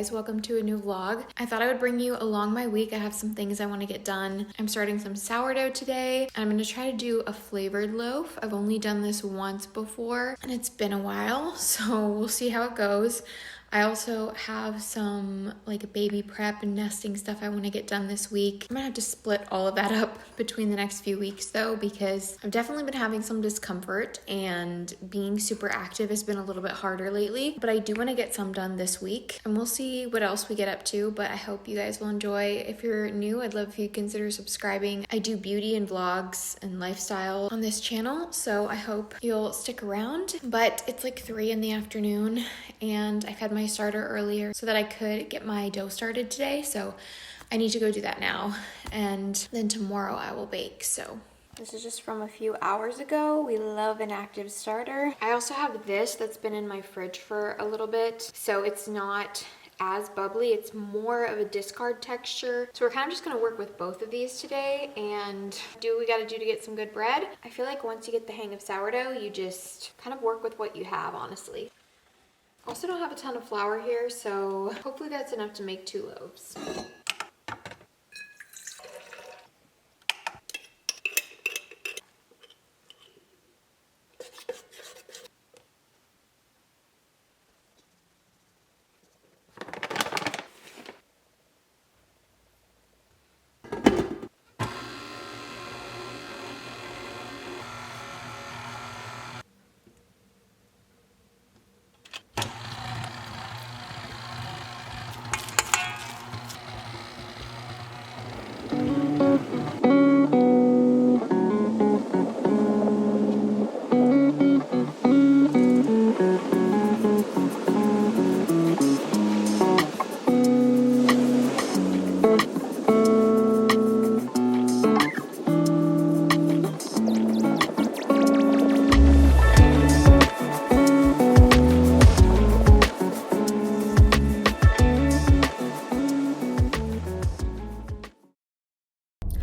guys, welcome to a new vlog. I thought I would bring you along my week. I have some things I want to get done. I'm starting some sourdough today, and I'm going to try to do a flavored loaf. I've only done this once before and it's been a while, so we'll see how it goes. I also have some like baby prep and nesting stuff I want to get done this week. I'm gonna have to split all of that up between the next few weeks though, because I've definitely been having some discomfort and being super active has been a little bit harder lately, but I do want to get some done this week and we'll see what else we get up to, but I hope you guys will enjoy. If you're new, I'd love if you consider subscribing. I do beauty and vlogs and lifestyle on this channel, so I hope you'll stick around. But it's like 3 in the afternoon and I've had my starter earlier so that I could get my dough started today, so I need to go do that now, and then tomorrow I will bake. So this is just from a few hours ago. We love an active starter. I also have this that's been in my fridge for a little bit, so it's not as bubbly, it's more of a discard texture. So we're kind of just gonna work with both of these today and do what we gotta do to get some good bread. I feel like once you get the hang of sourdough, you just kind of work with what you have, honestly. Also don't have a ton of flour here, so hopefully that's enough to make 2 loaves.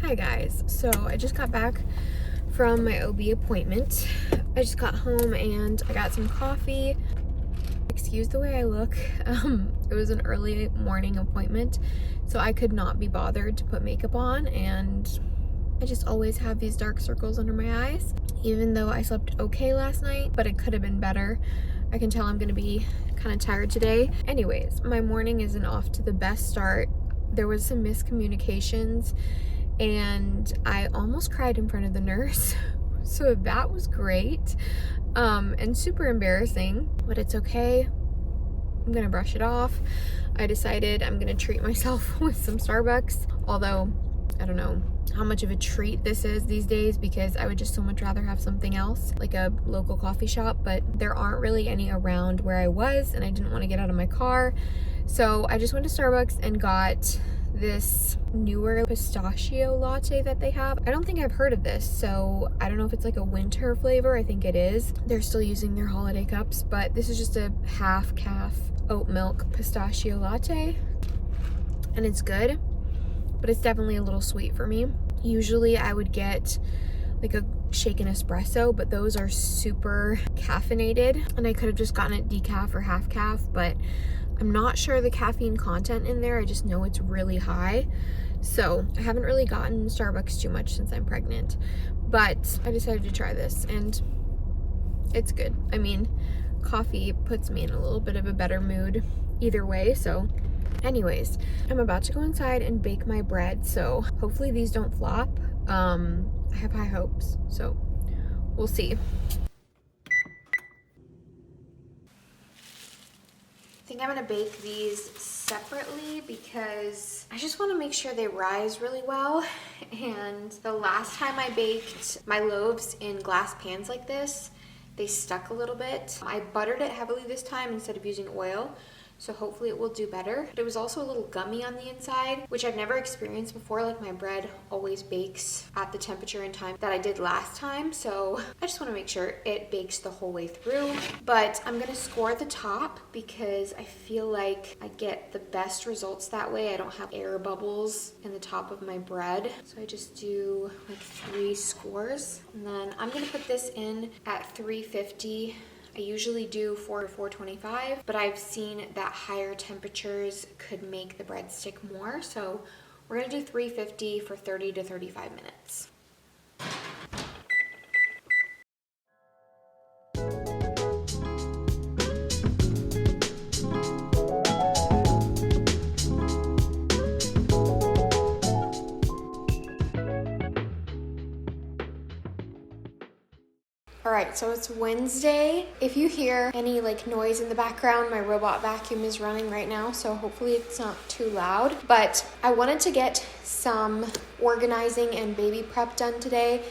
Hi guys, so I just got back from my OB appointment. I just got home and I got some coffee. Excuse the way I look. It was an early morning appointment, so I could not be bothered to put makeup on, and I just always have these dark circles under my eyes, even though I slept okay last night, but it could have been better. I can tell I'm gonna be kind of tired today. Anyways, my morning isn't off to the best start. There was some miscommunications and I almost cried in front of the nurse. So that was great and super embarrassing, but it's okay. I'm gonna brush it off. I decided I'm gonna treat myself with some Starbucks, although I don't know how much of a treat this is these days because I would just so much rather have something else, like a local coffee shop, but there aren't really any around where I was and I didn't want to get out of my car. So I just went to Starbucks and got this newer pistachio latte that they have. I don't think I've heard of this, so I don't know if it's like a winter flavor. I think it is. They're still using their holiday cups, but this is just a half calf oat milk pistachio latte, and it's good, but it's definitely a little sweet for me. Usually I would get like a shaken espresso, but those are super caffeinated, and I could have just gotten it decaf or half calf, but I'm not sure the caffeine content in there. I just know it's really high. So I haven't really gotten Starbucks too much since I'm pregnant, but I decided to try this and it's good. I mean, coffee puts me in a little bit of a better mood either way. So anyways, I'm about to go inside and bake my bread. So hopefully these don't flop. I have high hopes, so we'll see. I think I'm gonna bake these separately because I just want to make sure they rise really well. And the last time I baked my loaves in glass pans like this, they stuck a little bit. I buttered it heavily this time instead of using oil, so hopefully it will do better. But it was also a little gummy on the inside, which I've never experienced before. Like, my bread always bakes at the temperature and time that I did last time, so I just want to make sure it bakes the whole way through. But I'm gonna score the top because I feel like I get the best results that way. I don't have air bubbles in the top of my bread, so I just do like 3 scores, and then I'm gonna put this in at 350 I usually do 4 to 425, but I've seen that higher temperatures could make the bread stick more. So we're gonna do 350 for 30 to 35 minutes. Alright, so it's Wednesday. If you hear any like noise in the background, my robot vacuum is running right now, so hopefully it's not too loud. But I wanted to get some organizing and baby prep done today.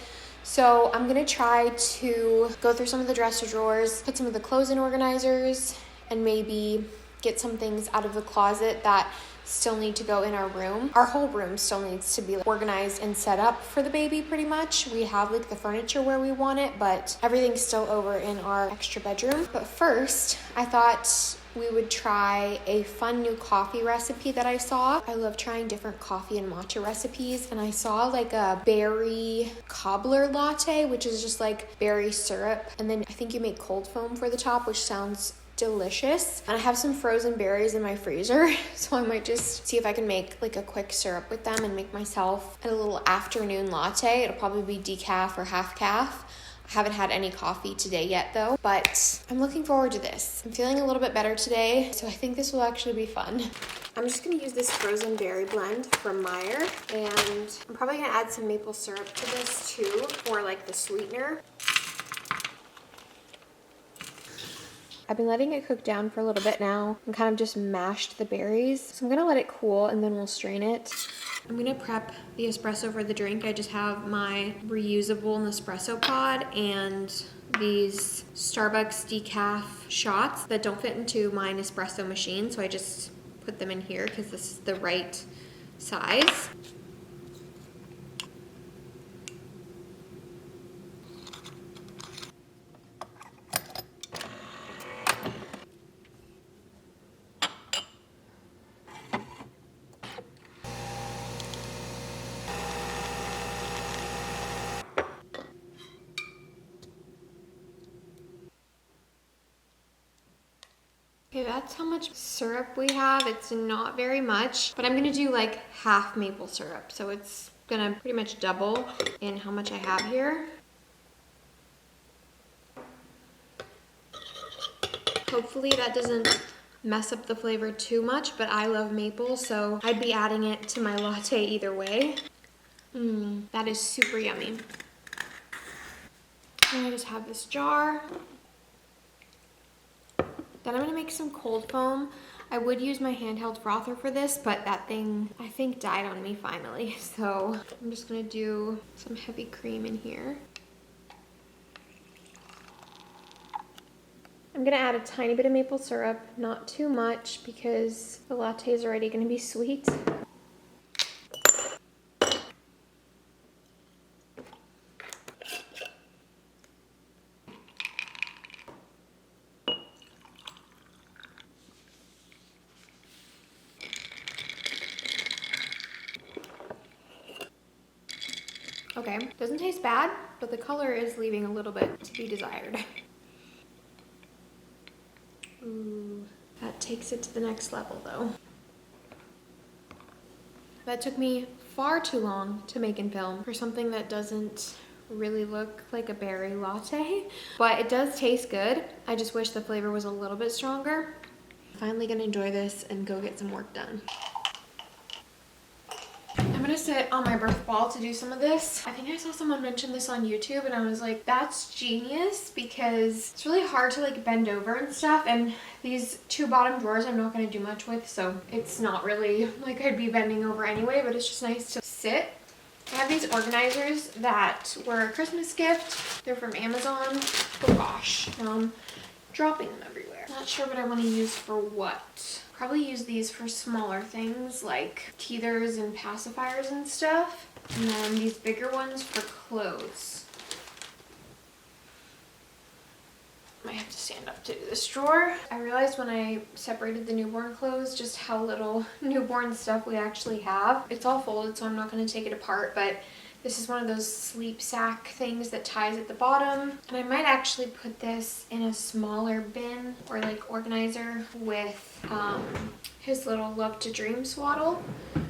So I'm gonna try to go through some of the dresser drawers, put some of the clothes in organizers, and maybe get some things out of the closet that still need to go in our room. Our whole room still needs to be organized and set up for the baby pretty much. We have like the furniture where we want it, but everything's still over in our extra bedroom. But first, I thought we would try a fun new coffee recipe that I saw. I love trying different coffee and matcha recipes, and I saw like a berry cobbler latte, which is just like berry syrup, and then I think you make cold foam for the top, which sounds delicious. And I have some frozen berries in my freezer, so I might just see if I can make like a quick syrup with them and make myself a little afternoon latte. It'll probably be decaf or half calf. I haven't had any coffee today yet though, but I'm looking forward to this. I'm feeling a little bit better today, so I think this will actually be fun. I'm just gonna use this frozen berry blend from Meyer, and I'm probably gonna add some maple syrup to this too, for like the sweetener. I've been letting it cook down for a little bit now and kind of just mashed the berries. So I'm gonna let it cool and then we'll strain it. I'm gonna prep the espresso for the drink. I just have my reusable Nespresso pod and these Starbucks decaf shots that don't fit into my Nespresso machine. So I just put them in here because this is the right size. Okay, that's how much syrup we have. It's not very much, but I'm gonna do like half maple syrup. So it's gonna pretty much double in how much I have here. Hopefully that doesn't mess up the flavor too much, but I love maple, so I'd be adding it to my latte either way. That is super yummy. And I just have this jar. Then I'm gonna make some cold foam. I would use my handheld frother for this, but that thing, I think, died on me finally. So I'm just gonna do some heavy cream in here. I'm gonna add a tiny bit of maple syrup, not too much because the latte is already gonna be sweet. Okay, doesn't taste bad, but the color is leaving a little bit to be desired. Ooh, that takes it to the next level though. That took me far too long to make and film for something that doesn't really look like a berry latte, but it does taste good. I just wish the flavor was a little bit stronger. I'm finally gonna enjoy this and go get some work done. I'm gonna sit on my birth ball to do some of this. I think I saw someone mention this on YouTube and I was like, that's genius, because it's really hard to like bend over and stuff, and these two bottom drawers I'm not gonna do much with, so it's not really like I'd be bending over anyway, but it's just nice to sit. I have these organizers that were a Christmas gift. They're from Amazon. Oh gosh, now I'm dropping them everywhere. Not sure what I want to use for what. Probably use these for smaller things like teethers and pacifiers and stuff. And then these bigger ones for clothes. Might have to stand up to do this drawer. I realized when I separated the newborn clothes just how little newborn stuff we actually have. It's all folded, so I'm not going to take it apart, but this is one of those sleep sack things that ties at the bottom. And I might actually put this in a smaller bin or like organizer with his little Love to Dream swaddle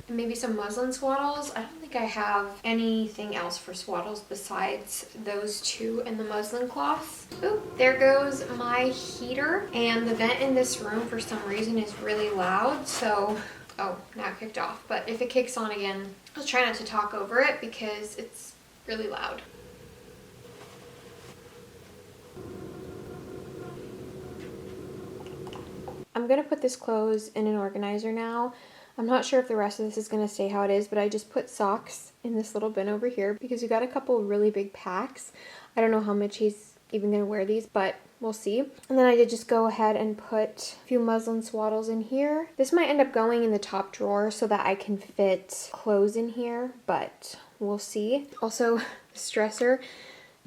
and maybe some muslin swaddles. I don't think I have anything else for swaddles besides those two and the muslin cloths. Oop, there goes my heater. And the vent in this room for some reason is really loud, so oh, now it kicked off. But if it kicks on again, I'll try not to talk over it because it's really loud. I'm gonna put this clothes in an organizer now. I'm not sure if the rest of this is gonna stay how it is, but I just put socks in this little bin over here because we got a couple really big packs. I don't know how much he's even gonna wear these, but we'll see. And then I did just go ahead and put a few muslin swaddles in here. This might end up going in the top drawer so that I can fit clothes in here, but we'll see. Also, this dresser,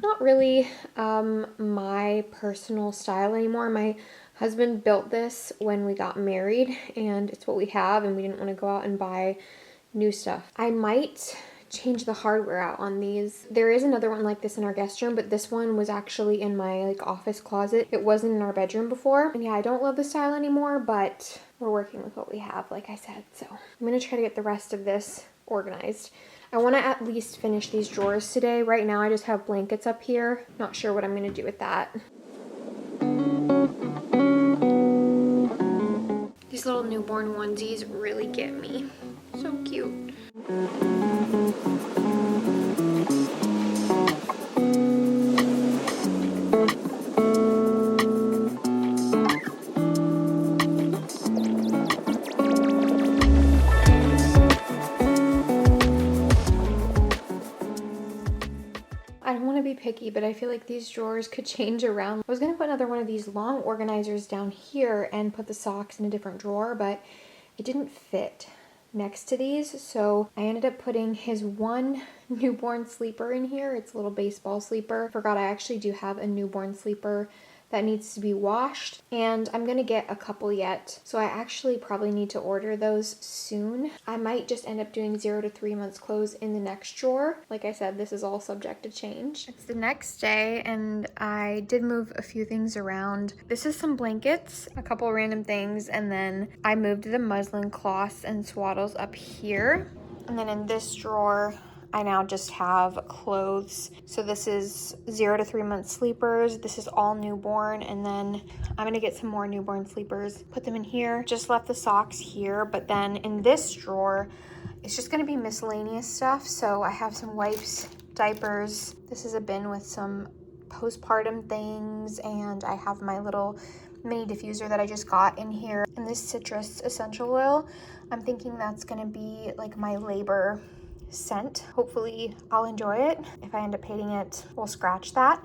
not really my personal style anymore. My husband built this when we got married and it's what we have, and we didn't want to go out and buy new stuff. I might change the hardware out on these. There is another one like this in our guest room, but this one was actually in my like office closet. It wasn't in our bedroom before. And yeah, I don't love the style anymore, but we're working with what we have, like I said. So I'm gonna try to get the rest of this organized. I want to at least finish these drawers today. Right now I just have blankets up here. Not sure what I'm gonna do with that. These little newborn onesies really get me. So cute. I don't want to be picky, but I feel like these drawers could change around. I was going to put another one of these long organizers down here and put the socks in a different drawer, but it didn't fit next to these, so I ended up putting his one newborn sleeper in here. It's a little baseball sleeper. Forgot I actually do have a newborn sleeper that needs to be washed, and I'm gonna get a couple yet, so I actually probably need to order those soon. I might just end up doing 0 to 3 months clothes in the next drawer. Like I said, this is all subject to change. It's the next day and I did move a few things around. This is some blankets, a couple random things, and then I moved the muslin cloths and swaddles up here. And then in this drawer, I now just have clothes. So this is 0 to 3 month sleepers. This is all newborn. And then I'm gonna get some more newborn sleepers, put them in here. Just left the socks here. But then in this drawer, it's just gonna be miscellaneous stuff. So I have some wipes, diapers. This is a bin with some postpartum things. And I have my little mini diffuser that I just got in here. And this citrus essential oil, I'm thinking that's gonna be like my labor scent. Hopefully I'll enjoy it. If I end up hating it, we'll scratch that.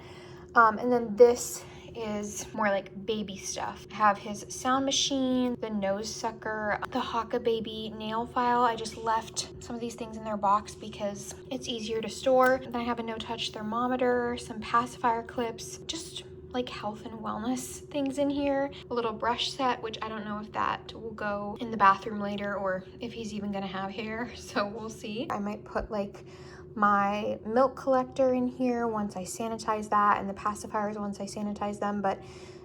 And then this is more like baby stuff. I have his sound machine, the nose sucker, the Haka baby nail file. I just left some of these things in their box because it's easier to store. Then I have a no-touch thermometer, some pacifier clips, just like health and wellness things in here. A little brush set, which I don't know if that will go in the bathroom later or if he's even gonna have hair, so we'll see. I might put like my milk collector in here once I sanitize that, and the pacifiers once I sanitize them, but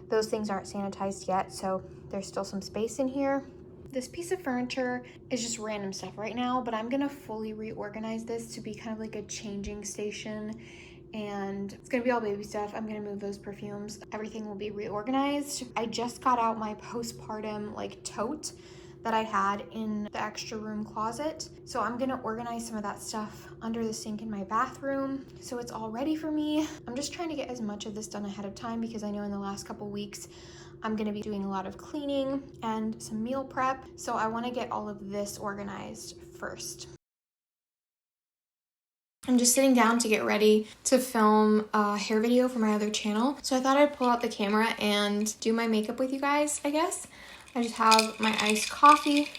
those things aren't sanitized yet, so there's still some space in here. This piece of furniture is just random stuff right now, but I'm gonna fully reorganize this to be kind of like a changing station, and it's gonna be all baby stuff. I'm gonna move those perfumes. Everything will be reorganized. I just got out my postpartum like tote that I had in the extra room closet. So I'm gonna organize some of that stuff under the sink in my bathroom so it's all ready for me. I'm just trying to get as much of this done ahead of time because I know in the last couple weeks I'm gonna be doing a lot of cleaning and some meal prep. So I wanna get all of this organized first. I'm just sitting down to get ready to film a hair video for my other channel. So I thought I'd pull out the camera and do my makeup with you guys, I guess. I just have my iced coffee,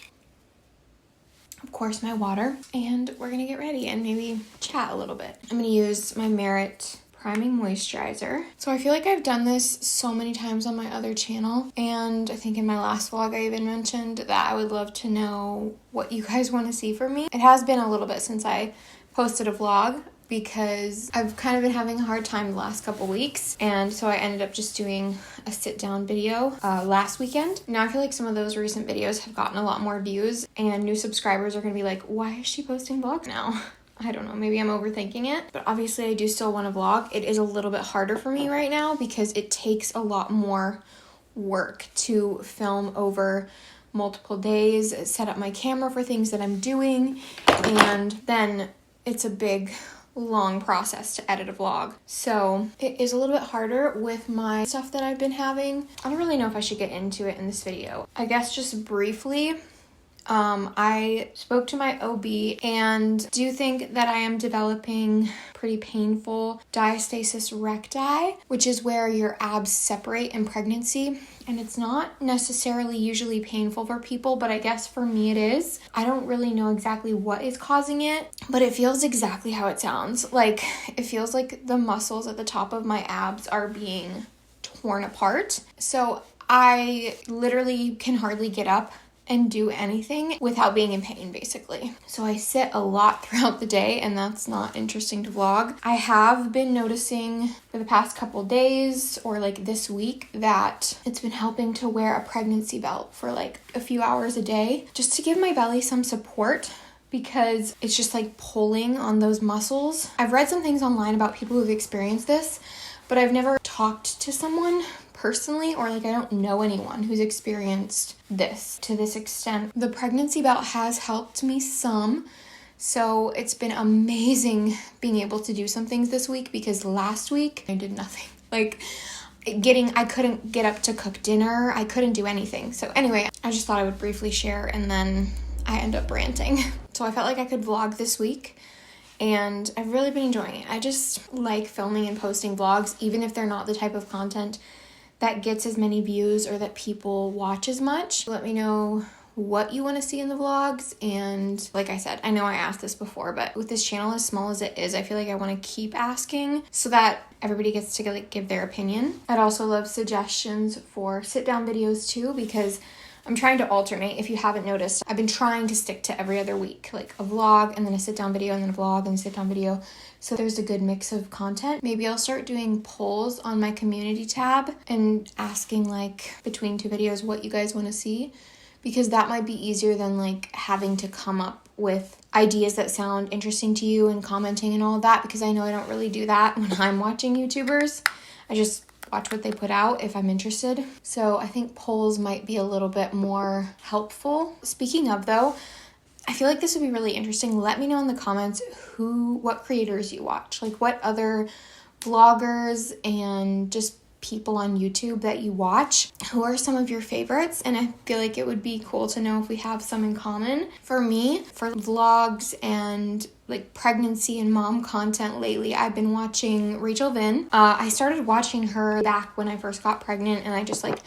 of course my water, and we're gonna get ready and maybe chat a little bit. I'm gonna use my Merit priming moisturizer. So I feel like I've done this so many times on my other channel, and I think in my last vlog I even mentioned that I would love to know what you guys want to see from me. It has been a little bit since I posted a vlog because I've kind of been having a hard time the last couple weeks, and so I ended up just doing a sit down video last weekend. Now I feel like some of those recent videos have gotten a lot more views, and new subscribers are gonna be like, why is she posting vlogs now? I don't know, maybe I'm overthinking it, but obviously I do still want to vlog. It is a little bit harder for me right now because it takes a lot more work to film over multiple days, set up my camera for things that I'm doing, and then it's a big long process to edit a vlog. So it is a little bit harder with my stuff that I've been having. I don't really know if I should get into it in this video. I guess just briefly, I spoke to my OB and do think that I am developing pretty painful diastasis recti, which is where your abs separate in pregnancy. And it's not necessarily usually painful for people, but I guess for me it is. I don't really know exactly what is causing it, but it feels exactly how it sounds. Like, it feels like the muscles at the top of my abs are being torn apart. So I literally can hardly get up and do anything without being in pain, basically. So I sit a lot throughout the day, and that's not interesting to vlog. I have been noticing for the past couple days, or like this week, that it's been helping to wear a pregnancy belt for like a few hours a day, just to give my belly some support, because it's just like pulling on those muscles. I've read some things online about people who've experienced this, but I've never talked to someone personally, or like I don't know anyone who's experienced this to this extent. The pregnancy belt has helped me some, so it's been amazing being able to do some things this week, because last week I did nothing. Like I couldn't get up to cook dinner. I couldn't do anything. So anyway, I just thought I would briefly share, and then I end up ranting. So I felt like I could vlog this week, and I've really been enjoying it. I just like filming and posting vlogs, even if they're not the type of content that gets as many views or that people watch as much. Let me know what you want to see in the vlogs. And like I said, I know I asked this before, but with this channel as small as it is, I feel like I want to keep asking so that everybody gets to like give their opinion. I'd also love suggestions for sit down videos too, because I'm trying to alternate. If you haven't noticed, I've been trying to stick to every other week, like a vlog and then a sit down video and then a vlog and a sit down video. So there's a good mix of content. Maybe I'll start doing polls on my community tab and asking like between two videos what you guys want to see, because that might be easier than like having to come up with ideas that sound interesting to you and commenting and all of that, because I know I don't really do that when I'm watching YouTubers. I just watch what they put out if I'm interested. So I think polls might be a little bit more helpful. Speaking of though, I feel like this would be really interesting. Let me know in the comments what creators you watch, like what other vloggers and just people on YouTube that you watch. Who are some of your favorites? And I feel like it would be cool to know if we have some in common. For me, for vlogs and like pregnancy and mom content lately, I've been watching Rachel Vin. I started watching her back when I first got pregnant, and I just like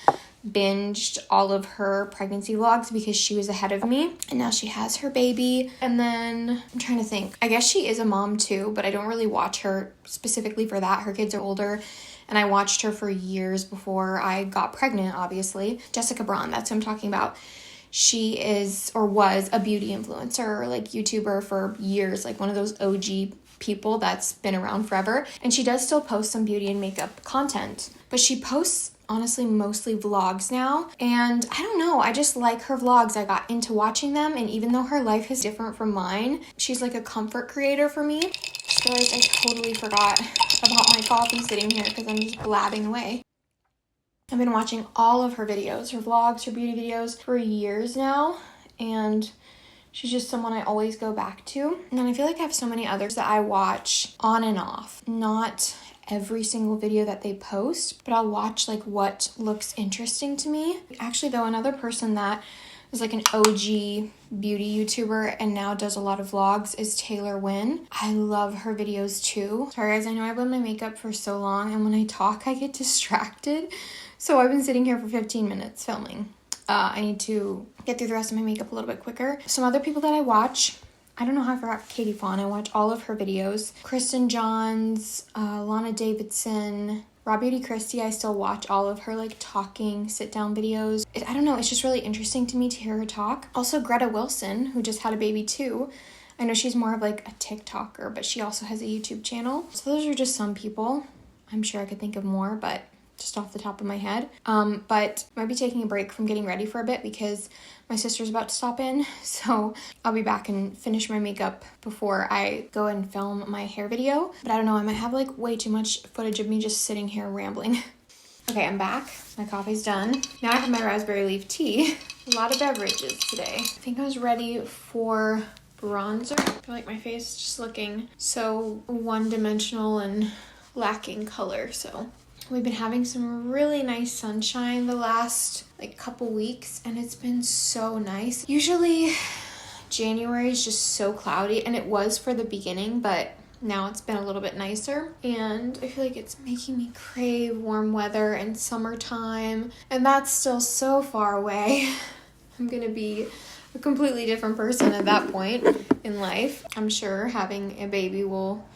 binged all of her pregnancy vlogs because she was ahead of me, and now she has her baby. And then I'm trying to think, I guess she is a mom too, but I don't really watch her specifically for that. Her kids are older, and I watched her for years before I got pregnant, obviously. Jessica Braun, that's who I'm talking about. She is, or was, a beauty influencer or like YouTuber for years, like one of those OG people that's been around forever. And she does still post some beauty and makeup content, but she posts honestly mostly vlogs now. And I don't know, I just like her vlogs. I got into watching them, and even though her life is different from mine, she's like a comfort creator for me. So guys, I totally forgot about my coffee sitting here because I'm just blabbing away. I've been watching all of her videos, her vlogs, her beauty videos for years now, and she's just someone I always go back to. And then I feel like I have so many others that I watch on and off. Not every single video that they post, but I'll watch like what looks interesting to me. Actually though, another person that is like an OG beauty YouTuber and now does a lot of vlogs is Taylor Wynn. I love her videos too. Sorry guys, I know I've done my makeup for so long, and when I talk I get distracted. So I've been sitting here for 15 minutes filming. I need to get through the rest of my makeup a little bit quicker. Some other people that I watch I don't know how I forgot Katie Fawn. I watch all of her videos. Kristen Johns, Lana Davidson, Raw Beauty Christie. I still watch all of her like talking sit-down videos. I don't know, it's just really interesting to me to hear her talk. Also Greta Wilson, who just had a baby too. I know she's more of like a TikToker, but she also has a YouTube channel. So those are just some people. I'm sure I could think of more, but just off the top of my head. But I might be taking a break from getting ready for a bit because my sister's about to stop in. So I'll be back and finish my makeup before I go and film my hair video. But I don't know, I might have like way too much footage of me just sitting here rambling. Okay, I'm back. My coffee's done. Now I have my raspberry leaf tea. A lot of beverages today. I think I was ready for bronzer. I feel like my face is just looking so one-dimensional and lacking color, so we've been having some really nice sunshine the last like couple weeks and it's been so nice. Usually January is just so cloudy, and it was for the beginning, but now it's been a little bit nicer and I feel like it's making me crave warm weather and summertime, and that's still so far away. I'm gonna be a completely different person at that point in life. I'm sure having a baby will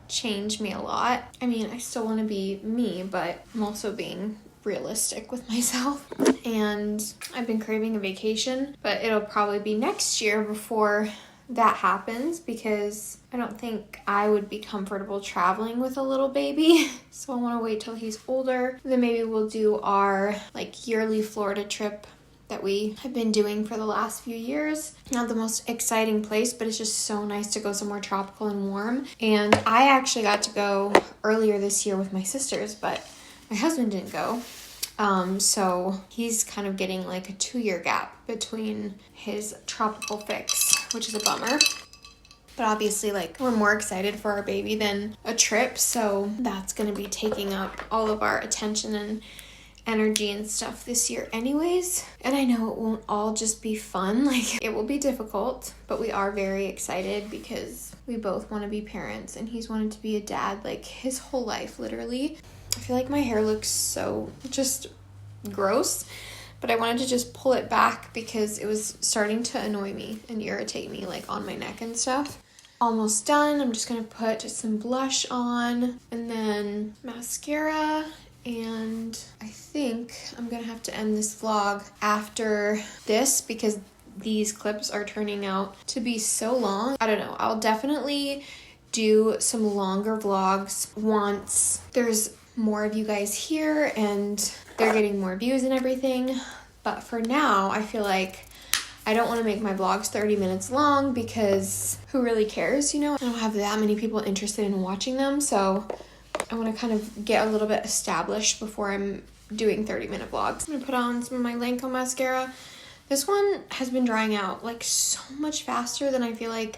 change me a lot. I mean, I still want to be me, but I'm also being realistic with myself. And I've been craving a vacation, but it'll probably be next year before that happens because I don't think I would be comfortable traveling with a little baby. So I want to wait till he's older. Then maybe we'll do our like yearly Florida trip that we have been doing for the last few years. Not the most exciting place, but it's just so nice to go somewhere tropical and warm. And I actually got to go earlier this year with my sisters, but my husband didn't go. So he's kind of getting like a 2-year gap between his tropical fix, which is a bummer. But obviously, like, we're more excited for our baby than a trip, so that's gonna be taking up all of our attention and energy and stuff this year anyways. And I know it won't all just be fun, like it will be difficult, but we are very excited because we both want to be parents and he's wanted to be a dad like his whole life, literally. I feel like my hair looks so just gross, but I wanted to just pull it back because it was starting to annoy me and irritate me like on my neck and stuff. Almost done. I'm just gonna put some blush on and then mascara. And I think I'm gonna have to end this vlog after this because these clips are turning out to be so long. I don't know, I'll definitely do some longer vlogs once there's more of you guys here and they're getting more views and everything. But for now, I feel like I don't want to make my vlogs 30 minutes long because who really cares, you know? I don't have that many people interested in watching them, so I want to kind of get a little bit established before I'm doing 30-minute vlogs. I'm going to put on some of my Lancome mascara. This one has been drying out like so much faster than I feel like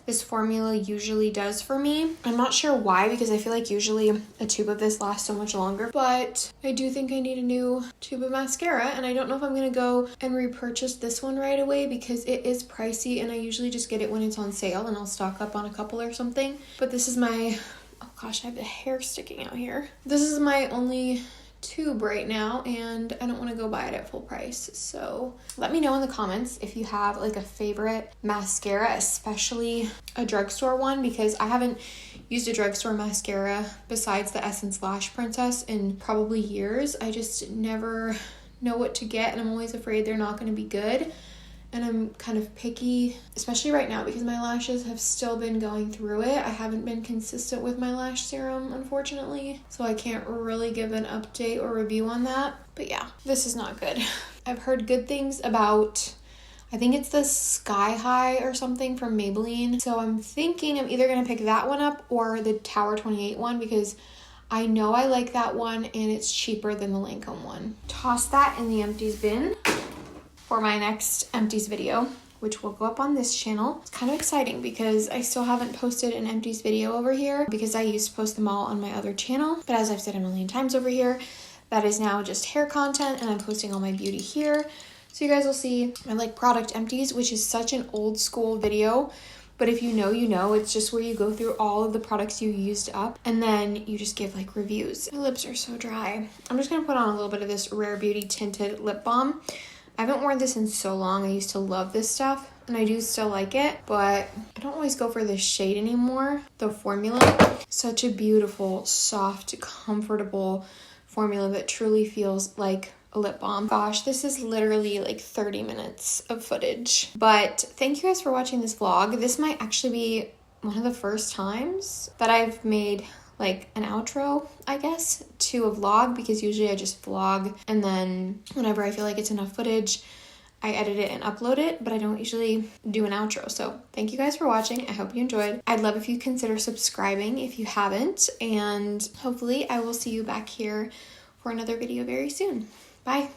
this formula usually does for me. I'm not sure why because I feel like usually a tube of this lasts so much longer, but I do think I need a new tube of mascara and I don't know if I'm going to go and repurchase this one right away because it is pricey and I usually just get it when it's on sale and I'll stock up on a couple or something. But this is my... oh gosh, I have the hair sticking out here. This is my only tube right now and I don't want to go buy it at full price. So let me know in the comments if you have like a favorite mascara, especially a drugstore one, because I haven't used a drugstore mascara besides the Essence Lash Princess in probably years. I just never know what to get and I'm always afraid they're not going to be good. And I'm kind of picky, especially right now because my lashes have still been going through it. I haven't been consistent with my lash serum, unfortunately. So I can't really give an update or review on that. But yeah, this is not good. I've heard good things about, I think it's the Sky High or something from Maybelline. So I'm thinking I'm either going to pick that one up or the Tower 28 one because I know I like that one and it's cheaper than the Lancome one. Toss that in the empties bin for my next empties video, which will go up on this channel. It's kind of exciting because I still haven't posted an empties video over here because I used to post them all on my other channel. But as I've said a million times over here, that is now just hair content and I'm posting all my beauty here. So you guys will see my like product empties, which is such an old school video. But if you know, you know, it's just where you go through all of the products you used up and then you just give like reviews. My lips are so dry. I'm just gonna put on a little bit of this Rare Beauty tinted lip balm. I haven't worn this in so long. I used to love this stuff. and I do still like it, but I don't always go for this shade anymore. The formula, such a beautiful, soft, comfortable formula that truly feels like a lip balm. Gosh, this is literally like 30 minutes of footage. But thank you guys for watching this vlog. This might actually be one of the first times that I've made like an outro, I guess, to a vlog, because usually I just vlog and then whenever I feel like it's enough footage, I edit it and upload it, but I don't usually do an outro. So thank you guys for watching. I hope you enjoyed. I'd love if you consider subscribing if you haven't, and hopefully I will see you back here for another video very soon. Bye.